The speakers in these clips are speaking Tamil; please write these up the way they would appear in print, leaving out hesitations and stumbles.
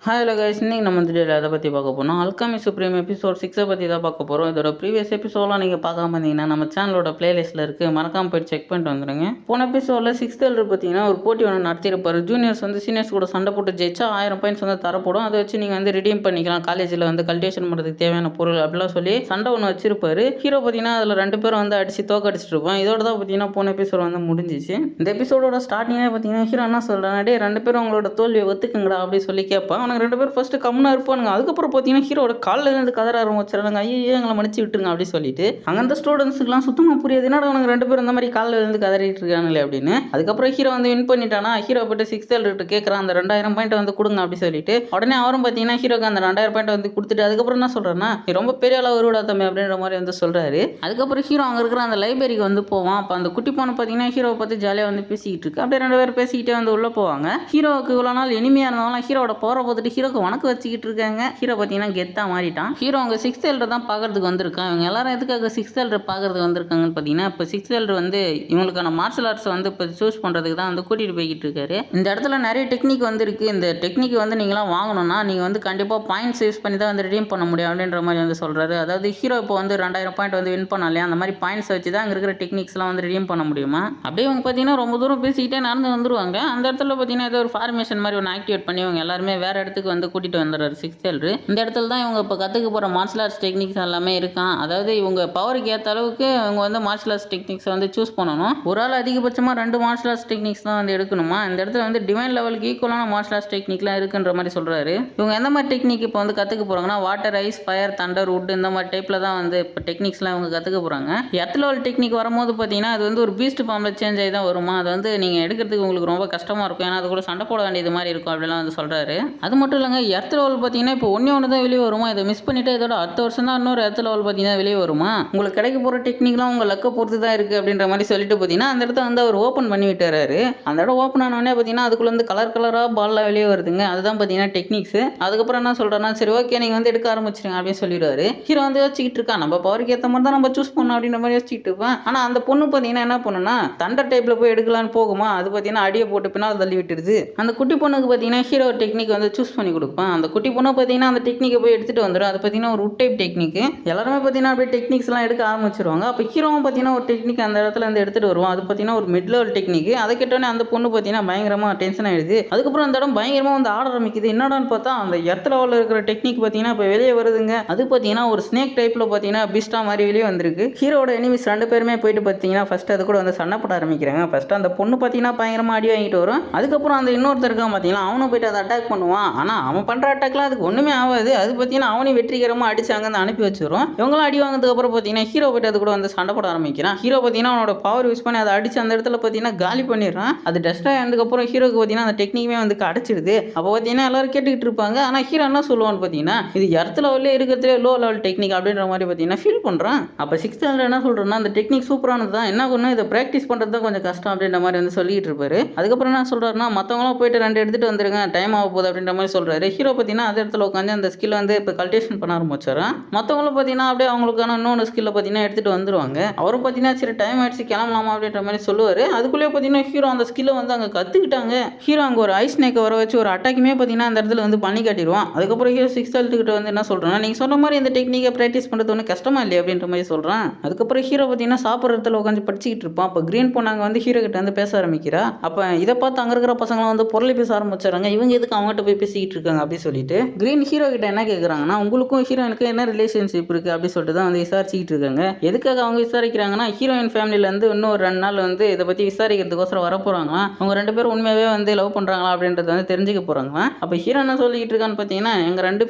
ஹலோ கைஸ், இன்னைக்கு நம்ம இந்த டேல எதை பற்றி பார்க்க போறோம், அல்கெமி சுப்ரீம் எபிசோட் 6 பற்றி தான் பார்க்க போகிறோம். இதோட ப்ரீவியஸ் எபிசோட்லாம் நீங்கள் பார்க்காம இருந்தீங்கன்னா நம்ம சேனலோட பிளேலிஸ்ட்டில் இருக்குது, மறக்காம போய் செக் பண்ணிட்டு வந்துடுங்க. போன எபிசோடில் 6th எல்டர் பார்த்தீங்கன்னா ஒரு போட்டி ஒன்று நடத்தியிருப்பாரு. ஜூனியர்ஸ் வந்து சீனியர்ஸ் கூட சண்டை போட்டு ஜெயிச்சா 1000 பாயிண்ட்ஸ் வந்து தரப்படும். அதை வச்சு நீங்கள் வந்து ரிடீம் பண்ணிக்கலாம், காலேஜில் வந்து கல்டிவேஷன் பண்ணுறதுக்கு தேவையான பொருள் அப்படிலாம் சொல்லி சண்டை ஒன்று வச்சிருப்பாரு. ஹீரோ பார்த்தீங்கன்னா அதில் 2 பேரும் வந்து அடிச்சு தோக்கடிச்சிட்டு இருப்பான். இதோட தான் பார்த்தீங்கன்னா போன எபிசோட் வந்து முடிஞ்சிச்சு. இந்த எபிசோடோட ஸ்டார்டிங்கே பார்த்தீங்கன்னா ஹீரோ என்ன சொல்கிறான், டே 2 பேரும் உங்களோட தோல்வியை ஒத்துக்குங்கடா அப்படின்னு சொல்லி கேட்பான். 2 பேர் ஃபர்ஸ்ட் கம்முனா இருப்பானுங்க. அதுக்கப்புறம் பார்த்தீங்கன்னா ஹீரோட காலில் இருந்து கதற ஆரம்பிச்சிடறாங்க, ஐயோ எங்களை மன்னிச்சு விட்டுருங்க அப்படின்னு சொல்லிட்டு. அங்கே அந்த ஸ்டூடெண்ட்ஸுக்குலாம் சுத்தமாக புரியாது, என்னடா அவனுக்கு 2 பேரும் இந்த மாதிரி காலில் இருந்து கதறிட்டு இருக்காங்களே அப்படின்னு. அதுக்கப்புறம் ஹீரோ வந்து வின் பண்ணிட்டானா, ஹீரோ போய்ட்டு 6th எல்டர் கேட்குறான், அந்த 2000 பாயிண்ட் வந்து கொடுங்க அப்படின்னு சொல்லிட்டு. உடனே அவரும் பார்த்தீங்கன்னா ஹீரோக்கு அந்த 2000 பாயிண்ட் வந்து கொடுத்துட்டு அதுக்கப்புறம் என்ன சொல்றாருன்னா, ரொம்ப பெரிய அளவு வருவிடா தம்பி அப்படின்ற மாதிரி வந்து சொல்றாரு. அதுக்கப்புறம் ஹீரோ அங்கே இருக்கிற அந்த லைப்ரரிக்கு வந்து போவான். அப்போ அந்த குட்டி பொண்ணு பார்த்தீங்கன்னா ஹீரோவை பார்த்து ஜாலியாக வந்து பேசிக்கிட்டு இருக்கு. அப்படியே 2 பேர் பேசிக்கிட்டே வந்து உள்ளே போவாங்க. ஹீரோவுக்கு இவ்வளோ நாள் இனிமையாக இருந்தவங்களாம் ஹீரோட போகிற பார்த்துட்டு ஹீரோக்கு வணக்கம் வச்சுக்கிட்டு இருக்காங்க. ஹீரோ பார்த்தீங்கன்னா கெத்தாக மாறிட்டான். ஹீரோ அவங்க 6th எல்டர் தான் பார்க்கறதுக்கு வந்திருக்கான். இவங்க எல்லாரும் எதுக்காக 6th எல்டர் பார்க்கறதுக்கு வந்திருக்காங்கன்னு பார்த்தீங்கன்னா, இப்போ 6th எல்டர் வந்து இவங்களுக்கான மார்ஷல் ஆர்ட்ஸ் வந்து இப்போ சூஸ் பண்ணுறதுக்கு தான் வந்து கூட்டிகிட்டு போய்கிட்டு இருக்காரு. இந்த இடத்துல நிறைய டெக்னிக் வந்து இருக்குது. இந்த டெக்னிக் வந்து நீங்களாம் வாங்கணும்னா நீங்கள் வந்து கண்டிப்பாக பாயிண்ட்ஸ் யூஸ் பண்ணி தான் வந்து ரிடீம் பண்ண முடியும் அப்படின்ற மாதிரி வந்து சொல்கிறாரு. அதாவது ஹீரோ இப்போ வந்து 2000 பாயிண்ட் வந்து வின் பண்ணாலே அந்த மாதிரி பாயிண்ட்ஸ் வச்சு தான் அங்கே இருக்கிற டெக்னிக்ஸ்லாம் வந்து ரிடீம் பண்ண முடியுமா. அப்படியே அவங்க பார்த்தீங்கன்னா ரொம்ப தூரம் பேசிக்கிட்டே நடந்து வந்துருவாங்க. அந்த இடத்துல பார்த்தீங்கன்னா ஏதோ ஒரு ஃபார்மேஷன் மாதிரி ஒன்று ஆக்டிவேட் பண்ணி அவங்க எல்லாருமே வேறு இடத்துக்கு வந்து கூட்டிகிட்டு வந்துடுறாரு 6th எல்டர். இந்த இடத்துல தான் இவங்க இப்போ கற்றுக்க போகிற மார்ஷல் ஆர்ட்ஸ் டெக்னிக்ஸ் எல்லாமே இருக்கான். அதாவது இவங்க பவருக்கு ஏற்ற அளவுக்கு அவங்க வந்து மார்ஷல் ஆர்ட்ஸ் டெக்னிக்ஸை வந்து சூஸ் பண்ணணும். ஒரு ஆள் அதிகபட்சமாக 2 மார்ஷல் ஆர்ட்ஸ் டெக்னிக்ஸ் தான் வந்து எடுக்கணுமா. இந்த இடத்துல வந்து டிவைன் லெவலுக்கு ஈக்குவலான மார்ஷல் ஆர்ட்ஸ் டெக்னிக்லாம் இருக்குன்ற மாதிரி சொல்கிறாரு. இவங்க எந்த மாதிரி டெக்னிக் இப்போ வந்து கற்றுக்க போகிறாங்கன்னா, water, ice, fire, thunder, wood இந்த மாதிரி டைப்பில் தான் வந்து இப்போ டெக்னிக்ஸ்லாம் இவங்க கற்றுக்க போகிறாங்க. எர்த் லெவல் டெக்னிக் வரும்போது பார்த்தீங்கன்னா அது வந்து ஒரு பீஸ்ட் ஃபார்மில் சேஞ்ச் ஆகி தான் வருமா. அது வந்து நீங்கள் எடுக்கிறதுக்கு உங்களுக்கு ரொம்ப கஷ்டமாக இருக்கும், ஏன்னா அது கூட சண்டை போட வேண்டியது மாதிரி இருக்கும் அப்படிலாம் வந்து சொல்கிறாரு. அது மட்டும் இல்லைங்க, எர்த் லெவல் பார்த்தீங்கன்னா இப்போ ஒன்று தான் வெளியே வருமா. இதை மிஸ் பண்ணிட்டு இதோட அடுத்த வருஷம் தான் இன்னொரு எர்த் லெவல் பார்த்தீங்கன்னா வெளியே வருமா. உங்களுக்கு கிடைக்க போகிற டெக்னிக்லாம் உங்கள் லக்கை பொறுத்து தான் இருக்குது அப்படின்ற மாதிரி சொல்லிட்டு பார்த்தீங்கன்னா அந்த இடத்த வந்து அவர் ஓப்பன் பண்ணி விட்டுறாரு. அந்த இடம் ஓப்பன் ஆனோடனே பார்த்தீங்கன்னா அதுக்குள்ள வந்து கலராக பால்லாம் வெளியே வருதுங்க. அதுதான் பார்த்தீங்கன்னா டெக்னிக்ஸ். அதுக்கப்புறம் என்ன சொல்கிறேன்னா, சரி ஓகே நீங்கள் வந்து எடுக்க ஆரம்பிச்சிருங்க அப்படின்னு சொல்லிடுவாரு. ஹீரோ வந்து யோசிச்சுட்டு இருக்கா, நம்ம பவருக்கு ஏற்ற மாதிரி தான் நம்ம சூஸ் பண்ணோம் அப்படின்ற மாதிரி யோசிச்சுட்டு இருப்பேன். ஆனால் அந்த பொண்ணு பார்த்தீங்கன்னா என்ன பண்ணுன்னா, தண்டர் டைப்பில் போய் எடுக்கலான்னு போகுமா, அது பார்த்தீங்கன்னா அடியை போட்டு பின்னால் தள்ளி விட்டுருது. அந்த குட்டி பொண்ணுக்கு பார்த்தீங்கன்னா ஹீரோ டெக்னிக் வந்து சூஸ் பண்ணி கொடுப்பேன். அந்த குட்டி பொண்ணு பார்த்தீங்கன்னா அந்த டெக்னிக்கை போய் எடுத்துகிட்டு வந்துடும். அது பார்த்தீங்கன்னா ஒரு வுட் டைப் டெக்னிக். எல்லாருமே பார்த்தீங்கன்னா அப்படியே டெக்னிக்ஸ்லாம் எடுக்க ஆரம்பிச்சிருவாங்க. அப்போ ஹீரோவும் பார்த்தீங்கன்னா ஒரு டெக்னிக் அந்த இடத்துல வந்து எடுத்துகிட்டு வருவோம். அது பார்த்தீங்கன்னா ஒரு மிட் லெவல் டெக்னிக். அதை கேட்டோன்னே அந்த பொண்ணு பார்த்தீங்கன்னா பயங்கரமாக டென்ஷன் ஆகிடுது. அதுக்கப்புறம் அந்த இடம் பயங்கரமாக வந்து ஆட ஆரம்பிக்குது. என்னடான்னு பார்த்தா அந்த எர்த் லெவலில் இருக்கிற டெக்னிக் பார்த்தீங்கன்னா இப்போ வெளியே வருதுங்க. அது பார்த்தீங்கன்னா ஒரு ஸ்னேக் டைப்பில் பார்த்தீங்கன்னா பிஸ்டா மாதிரி வெளியே வந்திருக்கு. ஹீரோட எனிமிஸ் 2 பேருமே போயிட்டு பார்த்தீங்கன்னா ஃபர்ஸ்ட் அது கூட வந்து சண்டை போட ஆரம்பிக்கிறாங்க. ஃபர்ஸ்ட் அந்த பொண்ணு பார்த்தீங்கன்னா பயங்கரமாக அடி வாங்கிட்டு வரும். அதுக்கப்புறம் அந்த இன்னொருத்தருக்கான் பார்த்தீங்கன்னா அவனும் போயிட்டு அதை அட்டாக் பண்ணுவான். ஆனால் அவன் பண்ணுற அட்டாக்லாம் அதுக்கு ஒன்றுமே ஆகாது. அது பார்த்தீங்கன்னா அவனையும் வெற்றிகரமாக அடிச்சாங்க அந்த அனுப்பி வச்சிரும். இவங்களாம் அடி வாங்கினதுக்கு அப்புறம் பார்த்தீங்கன்னா ஹீரோ போய்ட்டு அது கூட வந்து சண்டை போட ஆரம்பிக்கிறான். ஹீரோ பார்த்தீங்கன்னா அவனோட பவர் யூஸ் பண்ணி அதை அடிச்சு அந்த இடத்துல பார்த்தீங்கன்னா காலி பண்ணிடுறான். அது டெஸ்ட்ராய் ஆனதுக்கப்புறம் ஹீரோக்கு பார்த்தீங்கன்னா அந்த டெக்னிக்குமே வந்து அடிச்சிடுது. அப்போ பார்த்தீங்கன்னா எல்லாரும் கேட்டுக்கிட்டு இருப்பாங்க. ஆனால் ஹீரோ என்ன சொல்லுவான்னு பார்த்தீங்கன்னா, இது எர்த் லெவல்லே இருக்கிறதுலே லோ லெவல் டெக்னிக் அப்படின்ற மாதிரி பார்த்தீங்கன்னா ஃபீல் பண்ணுறான். அப்போ 6th எல்டர் என்ன சொல்கிறேன்னா, அந்த டெக்னிக் சூப்பரானது தான், என்ன ஒன்று இதை ப்ராக்டிஸ் பண்ணுறது தான் கொஞ்சம் கஷ்டம் அப்படின்ற மாதிரி வந்து சொல்லிட்டு இருப்பாரு. அதுக்கப்புறம் என்ன சொல்கிறாருன்னா, மற்றவங்களாம் போயிட்டு 2 எடுத்துகிட்டு வந்துருங்க, டைம் ஆக போகுது அப்படின்ற மாதிரி சொல்கிறாரு. ஹீரோ பார்த்தீங்கன்னா அந்த இடத்துல உட்காந்து அந்த ஸ்கில் வந்து இப்போ கல்டிவேஷன் பண்ண ஆரம்பிச்சாரான். மற்றவங்களும் பார்த்தீங்கன்னா அப்படியே அவங்களுக்கான இன்னொன்று ஸ்கில்லை பார்த்தீங்கன்னா எடுத்துகிட்டு வந்துருவாங்க. அவரும் பார்த்தீங்கன்னா சரி டைம் ஆயிடுச்சு கிளம்பலாமா அப்படின்ற மாதிரி சொல்லுவார். அதுக்குள்ளேயே பார்த்தீங்கன்னா ஹீரோ அந்த ஸ்கில்லை வந்து அங்கே கற்றுக்கிட்டாங்க. ஹீரோ அங்கே ஒரு ஐஸ் ஸ்னேக்கை வர வச்சு ஒரு அட்டாக்குமே பார்த்தீங்கன்னா அந்த இடத்துல வந்து பண்ணி காட்டிடுவான். அதுக்கப்புறம் ஹீரோ 6th எல்டர்கிட்ட வந்து என்ன சொல்கிறேன்னா, நீங்கள் சொன்ன மாதிரி இந்த டெக்னிக்கை ப்ராக்டிஸ் பண்ணுறது ஒன்றும் கஷ்டமா இல்லையா அப்படின்ற மாதிரி சொல்கிறான். அதுக்கப்புறம் ஹீரோ பார்த்தீங்கன்னா சாப்பிட்ற இடத்துல உட்காந்து படிச்சுக்கிட்டு இருப்பான். அப்போ கிரீன் பொண்ணாங்க வந்து ஹீரோ கிட்ட வந்து பேச ஆரம்பிக்கிறா. அப்போ இதை பார்த்து அங்கே இருக்கிற பசங்களை வந்து பொருளை பேச ஆரம்பிச்சாங்க. இவங்க எதுக்கு அவங்ககிட்ட போய் பேசிக்கிட்டு இருக்காங்க அப்படின்னு சொல்லிட்டு கிரீன் ஹீரோ கிட்ட என்ன கேட்குறாங்கன்னா, உங்களுக்கும் ஹீரோயினுக்கு என்ன ரிலேஷன்ஷிப் இருக்குது அப்படின்னு சொல்லிட்டு தான் வந்து விசாரிச்சுக்கிட்டு இருக்காங்க. எதுக்காக அவங்க விசாரிக்கிறாங்கன்னா, ஹீரோயின் ஃபேமிலியிலேருந்து இன்னும் ஒரு 2 நாள் வந்து இதை பற்றி விசாரிக்கிறதுக்கோசரம் வர போகிறாங்களா. அவங்க 2 பேரும் உண்மையாகவே வந்து லவ் பண்ணுறாங்களா அப்படின்றத வந்து தெரிஞ்சுக்க போகிறாங்களா. அப்போ ஹீரோ என்ன சொல்லிக்கிட்டு இருக்கான்னு பார்த்தீங்கன்னா, எங்கள் 2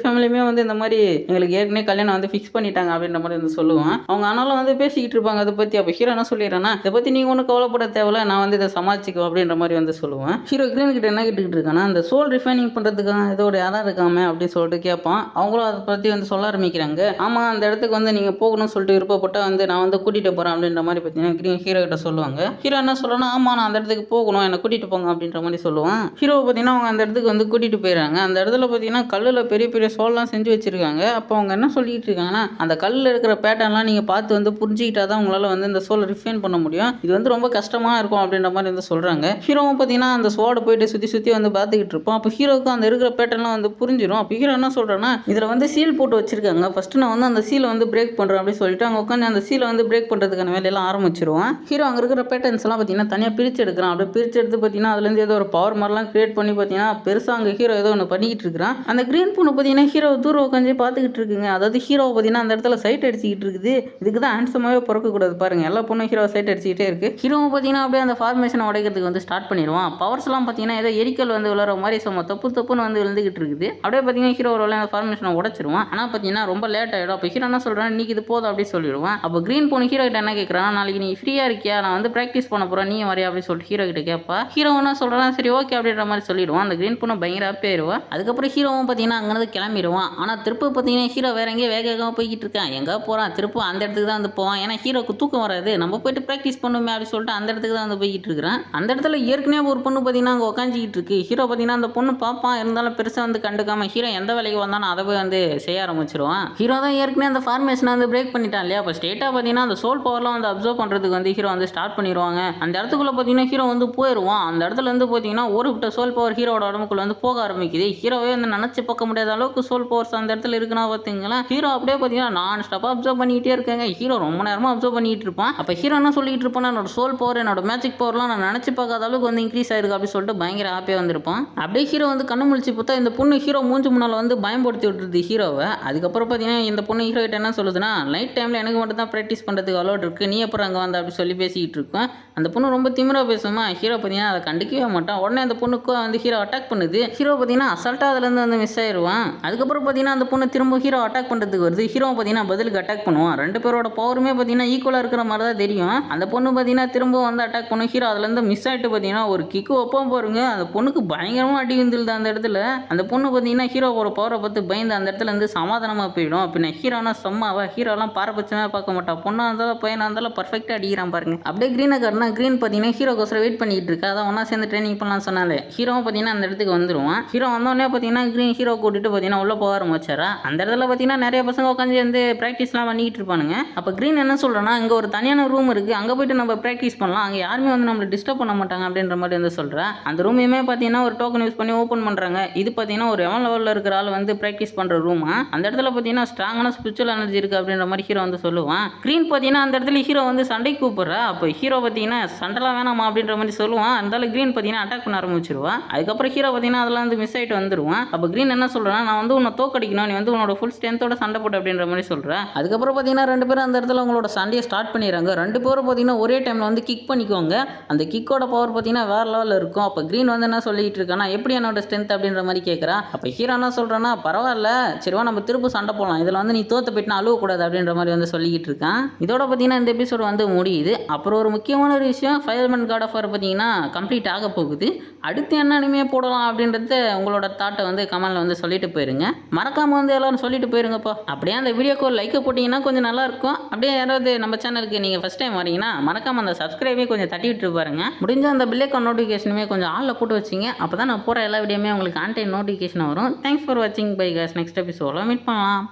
ஃபேமிலியுமே வந்து இந்த மாதிரி எங்களுக்கு ஏற்கனவே கல்யாணம் வந்து ஃபிக்ஸ் பண்ணிட்டாங்க அப்படின்ற மாதிரி வந்து சொல்லுவான். அவங்க ஆனாலும் வந்து பேசிக்கிட்டு இருப்பாங்க அதை பற்றி. அப்போ ஹீரோ என்ன சொல்லிடுறான்னா, இதை பற்றி நீங்கள் ஒன்றும் கவலைப்பட தேவையில்ல, நான் வந்து இதை சமாளிச்சுக்குவோம் அப்படின்ற மாதிரி வந்து சொல்லுவேன். ஹீரோ கிரீன் கிட்ட என்ன கேட்டுக்கிட்டு இருக்கான்னா, அந்த சோல் ரிஃபைனிங் பண்ணுறதுக்காக இதோட யாராக இருக்காம அப்படின்னு சொல்லிட்டு கேட்பான். அவங்களும் அதை பற்றி வந்து சொல்ல ஆரம்பிக்கிறாங்க. ஆமாம், அந்த இடத்துக்கு வந்து நீங்கள் போகணும்னு சொல்லிட்டு விருப்பப்பட்டால் வந்து நான் வந்து கூட்டிகிட்டு போகிறேன் அப்படின்ற மாதிரி பார்த்தீங்கன்னா கிரீன் ஹீரோ கிட்ட சொல்லுவாங்க. ஹீரோ என்ன சொல்லணும், ஆமாம் நான் அந்த இடத்துக்கு போகணும், என்னை கூட்டிகிட்டு போங்க அப்படின்ற மாதிரி சொல்லுவான். ஹீரோ பார்த்தீங்கன்னா அவங்க அந்த இடத்துக்கு வந்து கூட்டிகிட்டு போயிடறாங்க. அந்த இடத்துல பார்த்தீங்கன்னா கல்லில் பெரிய பெரிய சோல்லாம் செஞ்சு வச்சிருக்காங்க. அப்போ அவங்க என்ன சொல்லிட்டு இருக்காங்கன்னா, அந்த கல்லில் இருக்கிற பேட்டர்ன்லாம் நீங்கள் பார்த்து வந்து புரிஞ்சுக்கிட்டா தான் உங்களால் வந்து இந்த சோலை ரிஃபைன் பண்ண முடியும். இது வந்து ரொம்ப கஷ்டமாக இருக்கும் அப்படின்ற மாதிரி வந்து சொல்கிறாங்க. ஹீரோவும் பார்த்தீங்கன்னா அந்த சோடை போயிட்டு சுற்றி வந்து பார்த்துக்கிட்டு இருப்போம். அப்போ ஹீரோவுக்கு அந்த இருக்கிற இருக்கிற பேட்டர்லாம் வந்து புரிஞ்சிடும். அப்போ ஹீரோ என்ன சொல்கிறேன்னா இதில் வந்து சீல் போட்டு வச்சிருக்காங்க, ஃபஸ்ட்டு நான் வந்து அந்த சீலை வந்து பிரேக் பண்ணுறேன் அப்படின்னு சொல்லிட்டு அங்கே உட்காந்து அந்த சீலை வந்து பிரேக் பண்ணுறதுக்கான வேலையெல்லாம் ஆரம்பிச்சிருவான். ஹீரோ அங்கே இருக்கிற பேட்டர்ன்ஸ் எல்லாம் பார்த்தீங்கன்னா தனியாக பிரித்து எடுக்கிறான். அப்படியே பிரித்து எடுத்து பார்த்தீங்கன்னா அதுலேருந்து ஏதோ ஒரு பவர் மாதிரிலாம் கிரியேட் பண்ணி பார்த்தீங்கன்னா பெருசாக அங்கே ஹீரோ ஏதோ ஒன்று பண்ணிக்கிட்டு இருக்கிறான். அந்த கிரீன் பொண்ணு பார்த்தீங்கன்னா ஹீரோ தூரம் உட்காந்து பார்த்துக்கிட்டு இருக்குங்க. அதாவது ஹீரோவை பார்த்தீங்கன்னா அந்த இடத்துல சைட் அடிச்சுக்கிட்டு இருக்குது. இதுக்கு தான் ஹேண்ட்ஸமாகவே பிறக்கக்கூடாது பாருங்க, எல்லா பொண்ணும் ஹீரோ சைட் அடிச்சுக்கிட்டே இருக்கு. ஹீரோவை பார்த்தீங்கன்னா அப்படியே அந்த ஃபார்மேஷனை உடைக்கிறதுக்கு வந்து ஸ்டார்ட் பண்ணிடுவான். பவர்ஸ்லாம் பார்த்தீங்கன்னா ஏதோ எரிக்கல் வந்து விழுற மாதிரி சும்மா தப்புன்னு வந்து விழுந்துகிட்டு இருக்குது. அப்படியே பார்த்தீங்கன்னா ஹீரோ ஒரு ஃபார்மேஷனை உடைச்சிருவான். ஆனால் பார்த்தீங்கன்னா ரொம்ப லேட் ஆகிடும். அப்போ ஹீரோ என்ன சொல்கிறான், இன்னைக்கு இது போதும் அப்படி சொல்லிடுவான். அப்போ கிரீன் பொண்ணு ஹீரோ கிட்ட என்ன கேட்குறான், நாளைக்கு நீ ஃப்ரீயாக இருக்கியா, நான் வந்து ப்ராக்டிஸ் பண்ண போகிறேன், நீ வரையா அப்படின்னு சொல்லிட்டு ஹீரோ கிட்ட கேட்பா. ஹீரோ என்ன சொல்கிறான், சரி ஓகே அப்படின்ற மாதிரி சொல்லிடுவான். அந்த கிரீன் பொண்ணு பயங்கர ஹாப்பி ஆயிடுவா. அதுக்கப்புறம் ஹீரோவும் பார்த்தீங்கன்னா அங்கேருந்து கிளம்பிடுவான். ஆனால் திருப்ப பார்த்தீங்கன்னா ஹீரோ வேற எங்கேயோ வேகமாக போய்கிட்டு இருக்கான். எங்கே போகிறான், திருப்ப அந்த இடத்துக்கு தான் வந்து போவான். ஏன்னா ஹீரோக்கு தூக்கம் வராது, நம்ம போயிட்டு ப்ராக்டிஸ் பண்ணுமே அப்படின்னு சொல்லிட்டு அந்த இடத்துக்கு தான் வந்து போய்கிட்டு இருக்கிறான். அந்த இடத்துல ஏற்கனவே ஒரு பொண்ணு பார்த்தீங்கன்னா அங்கே உட்காந்துக்கிட்டு இருக்கு. ஹீரோ பார்த்தீங்கன்னா அந்த பொண்ணு பார்ப்பான், இருந்தாலும் பெருசாக வந்து கண்டுக்காம ஹீரோ எந்த வேலைக்கு வந்தாலும் அதை போய் வந்து செய்ய ஆரம்பிச்சிருவான். ஹீரோ தான் ஏற்கனவே அந்த ஃபார்மேஷனை வந்து பிரேக் பண்ணிட்டான் இல்லையா. அப்போ ஸ்ட்ரெயிட்டாக பார்த்தீங்கன்னா அந்த சோல் பவர்லாம் வந்து அப்சர்வ் பண்ணுறதுக்கு வந்து ஹீரோ வந்து ஸ்டார்ட் பண்ணிடுவாங்க. அந்த இடத்துக்குள்ளே பார்த்தீங்கன்னா ஹீரோ வந்து போயிடுவான். அந்த இடத்துல வந்து பார்த்தீங்கன்னா ஒரு விட்ட சோல் பவர் ஹீரோட உடம்புக்குள்ள வந்து போக ஆரம்பிக்குது. ஹீரோவே வந்து நினச்சி பார்க்க முடியாத அளவுக்கு சோல் பவர்ஸ் அந்த இடத்துல இருக்குன்னா பார்த்தீங்களா. ஹீரோ அப்படியே பார்த்தீங்கன்னா நான் ஸ்டாப்பாக அப்சர்வ் பண்ணிக்கிட்டே இருக்காங்க. ஹீரோ ரொம்ப நேரமாக அப்சர்வ் பண்ணிட்டு இருப்பான். அப்போ ஹீரோ என்ன சொல்லிட்டு இருப்பான், என்னோட சோல் பவர் என்னோட மேஜிக் பவர்லாம் நான் நினச்சி பார்க்காத அளவுக்கு வந்து இன்க்ரீஸ் ஆயிருக்கு அப்படின்னு சொல்லிட்டு பயங்கர ஹாப்பியாக வந்திருப்பான். அப்படியே ஹீரோ வந்து கண்ணு முழிச்சு பார்த்தா இந்த பொண்ணு ஹீரோ மூஞ்சி முன்னால் வந்து பயன்படுத்தி விட்டுருது ஹீரோவை. அதுக்கப்புறம் பார்த்தீங்கன்னா இந்த பொண்ணு ஹீரோ கிட்ட என்ன சொல்லுதுன்னா, நைட் டைமில் எனக்கு மட்டும் தான் ப்ராக்டிஸ் பண்ணுறதுக்கு அலோட் இருக்குது, நீ அப்புறம் அங்கே வந்த அப்படி சொல்லி பேசிக்கிட்டு இருக்கோம். அந்த பொண்ணு ரொம்ப திமிராக பேசுமா. ஹீரோ பார்த்தீங்கன்னா அதை கண்டிக்கவே மாட்டான். உடனே அந்த பொண்ணுக்கு வந்து ஹீரோ அட்டாக் பண்ணுது. ஹீரோ பார்த்தீங்கன்னா அசால்ட்டாக அதுலேருந்து வந்து மிஸ் ஆயிடுவான். அதுக்கப்புறம் பார்த்தீங்கன்னா அந்த பொண்ணு திரும்ப ஹீரோ அட்டாக் பண்ணுறதுக்கு வருது. ஹீரோ பார்த்தீங்கன்னா பதிலுக்கு அட்டாக் பண்ணுவான். ரெண்டு பேரோட பவருமே பார்த்தீங்கன்னா ஈக்குவலாக இருக்கிற மாதிரி தான் தெரியும். அந்த பொண்ணு பார்த்தீங்கன்னா திரும்ப வந்து அட்டாக் பண்ணும். ஹீரோ அதுலேருந்து மிஸ் ஆகிட்டு பார்த்தீங்கன்னா ஒரு கிக்கு வைப்போம் பாருங்க, அந்த பொண்ணுக்கு பயங்கரமாக அடி வந்துடுது. அந்த இடத்துல அந்த பொண்ணு பார்த்தீங்கன்னா ஹீரோவோட பவரை பார்த்து பயந்து அந்த இடத்துல இருந்து சமாதானமாக போயிடும். பின்ன ஹீரோனா சும்மாவா, ஹீரோலாம் பாரபட்சமே பார்க்க மாட்டான். பொண்ணாக இருந்தாலும் பையனாக இருந்தாலும் பர்ஃபெக்டாக அடிக்கிறான் பாருங்க. அப்படியே கிரீனை காட்டினா கிரீன் பார்த்தீங்கன்னா ஹீரோக்கோசரம் வெயிட் பண்ணிட்டு இருக்கா. அதான் ஒன்றா சேர்ந்து ட்ரைனிங் பண்ணலாம் சொன்னாலே. ஹீரோவும் பார்த்தீங்கன்னா அந்த இடத்துக்கு வந்துடுவான். ஹீரோ வந்தோடனே பார்த்தீங்கன்னா கிரீன் ஹீரோ கூட்டிட்டு பார்த்தீங்கன்னா உள்ள போக ஆரம்பிச்சாரா. அந்த இடத்துல பார்த்தீங்கன்னா நிறைய பசங்க உட்காந்து வந்து ப்ராக்டிஸ்லாம் பண்ணிட்டு இருப்பானுங்க. அப்போ கிரீன் என்ன சொல்கிறேன்னா, இங்கே ஒரு தனியான ரூம் இருக்குது, அங்கே போயிட்டு நம்ம ப்ராக்டிஸ் பண்ணலாம், அங்கே யாருமே வந்து நம்மளை டிஸ்டர்ப் பண்ண மாட்டாங்க அப்படின்ற மாதிரி வந்து சொல்கிறேன். அந்த ரூமையுமே பார்த்தீங்கன்னா ஒரு டோக்கன் யூஸ் பண்ணி ஓப்பன் பண்ணுறாங்க. இது பார்த்தீங்கன்னா ஒரு எவன் லெவலில் இருக்கிற ஆள் வந்து ப்ராக்டிஸ் பண்ணுற ரூமா. அந்த இடத்துல பார்த்தீங்கன்னா ஸ்ட்ராங்கான ஸ்பிரிச்சுவல் எனர்ஜி இருக்குது அப்படின்ற மாதிரி ஹீரோ வந்து சொல்லுவான். கிரீன் பார்த்தீங்கன்னா அந்த இடத்துல ஹீரோ வந்து சண்டை கூப்பிட்றா. அப்போ ஹீரோ பார்த்தீங்கன்னா சண்டைலாம் வேணாமா அப்படின்ற மாதிரி சொல்லுவான். அந்த கிரீன் பார்த்தீங்கன்னா அட்டாக் பண்ண ஆரம்பிச்சிருவா. அதுக்கப்புறம் ஹீரோ பார்த்தீங்கன்னா அதெல்லாம் வந்து மிஸ் ஆகிட்டு வந்துடுவான். அப்போ கிரீன் என்ன சொல்கிறான், நான் வந்து உன்னை தோக்கடிக்கணும், நீ வந்து உன்னோட ஃபுல் ஸ்ட்ரென்த்தோட சண்டை போட்டு அப்படின்ற மாதிரி சொல்கிறேன். அதுக்கப்புறம் பார்த்தீங்கன்னா ரெண்டு பேரும் அந்த இடத்துல அவங்களோட சண்டையை ஸ்டார்ட் பண்ணிடுறாங்க. ரெண்டு பேரும் பார்த்தீங்கன்னா ஒரே டைமில் வந்து கிக் பண்ணிக்குவாங்க. அந்த கிக்கோட பவர் பார்த்தீங்கன்னா வேறு லெவலில் இருக்கும். அப்போ கிரீன் வந்து என்ன சொல்லிட்டு இருக்கானா, எப்படி என்னோட ஸ்ட்ரென்த் அப்படின்ற மாதிரி கேட்குறா. அப்போ ஹீரோ என்ன சொல்கிறான்னா, பரவாயில்ல சரிவா நம்ம திரும்ப சண்டை போடலாம், இதில் வந்து நீ தோற்று போயிட்டுனா அழுவக்கூடாது அப்படின்ற மாதிரி வந்து சொல்லிக்கிட்டு இருக்கான். இதோட பார்த்தீங்கன்னா இந்த எபிசோடு வந்து முடியுது. அப்புறம் ஒரு முக்கியமான ஒரு விஷயம், ஃபயர்மேன் காட் ஆஃப் வார் பார்த்தீங்கன்னா கம்ப்ளீட் ஆக போகுது. அடுத்து என்ன அனிமே போடலாம் அப்படின்றத உங்களோட தாட்டை வந்து கமெண்ட்ல வந்து சொல்லிட்டு போயிருங்க. மறக்காமல் வந்து எல்லாரும் சொல்லிட்டு போயிருங்கப்பா. அப்படியே அந்த வீடியோக்கு ஒரு லைக்கை போட்டிங்கன்னா கொஞ்சம் நல்லாயிருக்கும். அப்படியே யாராவது நம்ம சேனலுக்கு நீங்கள் ஃபஸ்ட் டைம் வரீங்கன்னா மறக்காமல் அந்த சப்ஸ்கிரைபே கொஞ்சம் தட்டி விட்டு பாருங்க. முடிஞ்ச அந்த பெல் ஐகான் நோட்டிஃபிகேஷனுமே கொஞ்சம் ஆளில் போட்டு வச்சிங்க. அப்போ தான் நான் போகிற எல்லா வீடியோமே உங்களுக்கு ஆன் டைம் நோட்டிஃபிகேஷன் வரும். தேங்க்ஸ் ஃபார் வாட்சிங். பை காய்ஸ், நெக்ஸ்ட் எபிசோடில் மீட் பண்ணலாம்.